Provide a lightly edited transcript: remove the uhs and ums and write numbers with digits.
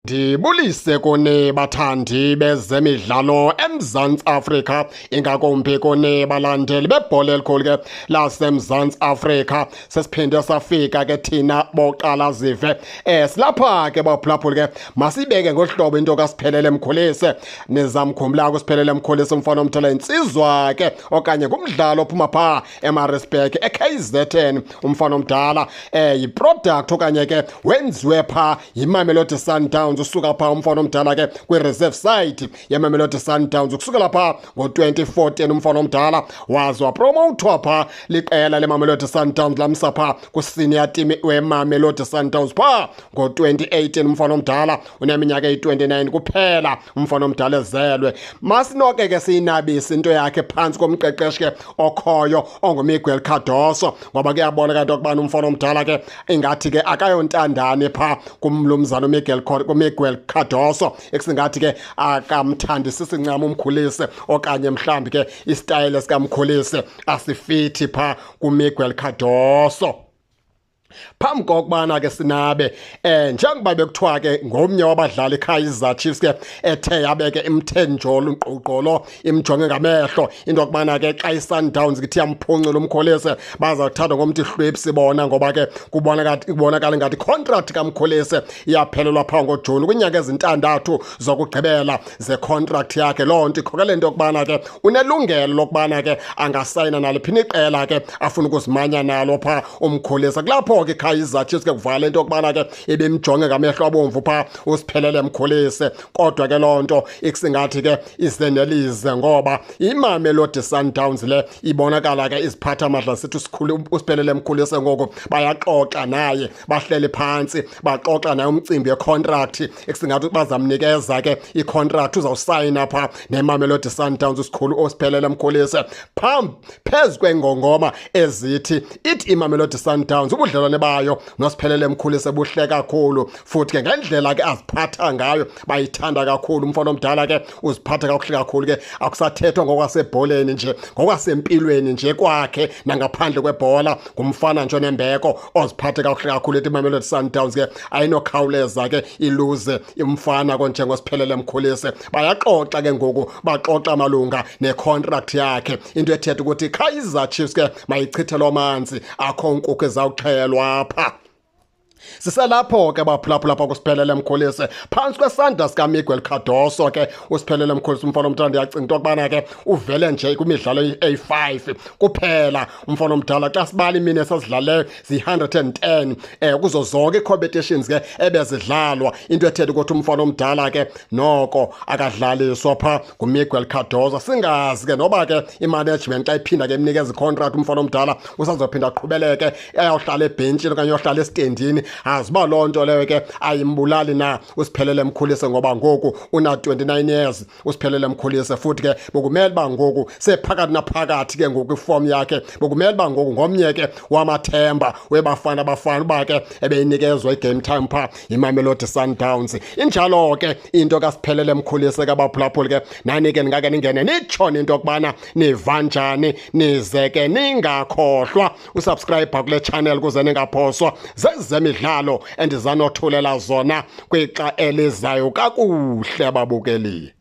Ndibulise kuni bathandi bezemidlalo eMzantsi Afrika, ingakumbi kuni balandeli bebhola elikhulu ke laseMzantsi Afrika. Sesiphinde safika ke thina boqala zive. Silapha ke baphulaphuli ke masibeke ngohlobo into kaSiphelele Mkhulisi. Nizamkhumbula kuSiphelele Mkhulisi umfana omthola insizwa ke okanye ngumdlalo ophuma pha eMaritzburg eKZN, umfana omdala yiproduct okanye ke wenziwe pha yiMamelodi Sundowns. Usuka pha umfana omdala ke kwi-reserve side yeMamelodi Sundowns ukusukela pha ngo-2014 umfana omdala waze wapromotwa pha liqela leMamelodi Sundowns lamsa pha ku-senior team weMamelodi Sundowns pha ngo-2018 umfana omdala uneminyaka eyi-29 kuphela umfana omdala ezelwe. Masinoke ke siyinabise into yakhe phantsi komqeqeshi ke okhoyo onguMiguel Cardoso, ngoba kuyaboneka into yokubana umfana omdala ke ingathi ke akayontandane pha kumlumzana Miguel Cardoso, esingathi ke akamthandisisi ncam uMkhulisi okanye mhlambi ke istyle sikaMkhulisi asifithi pha kuMiguel Cardoso. Phambi kokubana ke sinabe njengoba bekuthiwa ke ngomnye wabadlali iKaizer Chiefs ke ethe yabeke imthenjolo unkquqolo imjonge ngamehlo into yokubana ke xa iSundowns ithi yamphuncula uMkhulisi bazawuthatha ngomthi hlwepsi bona, ngoba ke kubonakala ngathi contract kaMkhulisi iyaphelelwa pha ngoJuni kwinyanga ezintandathu zokugqibela zecontract yakhe. Loo nto ikhokela into yokubana ke unelungelo lokubana ke angasayina naliphi iqela ke afuna ukuzimanya nalo pha uMkhulisi. Kulapho ke iKaizer Chiefs ke kuvala into yokubana ke ibemjonge ngamehlo abomvu pha uSiphelele Mkhulisi, kodwa ke loo nto ikusingathi ke isenelize, ngoba iMamelodi Sundowns le ibonakala ke iziphatha amandla sithi uSiphelele Mkhulisi ngoku bayaxoxa naye, bahleli phantsi baxoxa naye umcimbi wecontract ekusingathi bazamnikeza ke icontract uzawusayina pha neMamelodi Sundowns usikhulu uSiphelele Mkhulisi phezu kwengongoma ezithi ithi iMamelodi Sundowns ubudlelwane bayo noSiphelele Mkhulisi buhle kakhulu, futhi ke ngendlela ke aziphatha ngayo bayithanda kakhulu. Umfana omdala ke uziphatha kakuhle kakhulu ke akusathethwa ngokwasebholeni nje, ngokwasempilweni nje kwakhe nangaphandle kwebhola ngumfana nje onembeko oziphathe kakuhle kakhulu. Ethi iMamelodi Sundowns ke ayinokhawuleza ke iluze imfana konjengoSiphelele Mkhulisi. Bayaxoxa ke ngoku baxoxa malunga necontract yakhe, into ethetha ukuthi iKaizer Chiefs ke mayichithe lo manzi akho nkukhu ezawuxhelwa apha. Siselapho ke baphulaphula pha kuSiphelele Mkhulisi phantsi kwesandla sikaMiguel Cardoso ke uSiphelele Mkhulisi umfana omdala ndiyacinga into yokubana ke uvele nje kwimidlalo eyi-5 kuphela umfana omdala xa sibala imini esasidlaleyo zi-110 kuzo zonke ii-competitions ke ebezidlalwa, into ethetha ukuthi umfana omdala ke noko akadlaliswa pha nguMiguel Cardoso. Singazi ke noba ke imanagement xa iphinda ke imnikeza icontract umfana omdala usazophinda aqhubeleke ayawuhlala ebhentshini okanye ayohlala esitendini. Aziba loo nto leyo ke ayimbulali na uSiphelele Mkhulisi, ngoba ngoku una-29 years uSiphelele Mkhulisi, futhi ke bekumele uba ngoku sephakathi naphakathi ke ngoku iform yakhe bekumele uba ngoku ngomnye ke wamathemba webafana uba ke ebeyinikezwa igame time pha yiMamelodi Sundowns. Injalo ke into kaSiphelele Mkhulisi ke baphulaphuli ke nani ke ningake ningene nitshone into yokubana niva njani, nize ke ningakhohlwa usubscribe kule channel kuze ningaphoswa zezemidlalo endizanothulela zona kwixa elizayo kakuhle babukeli.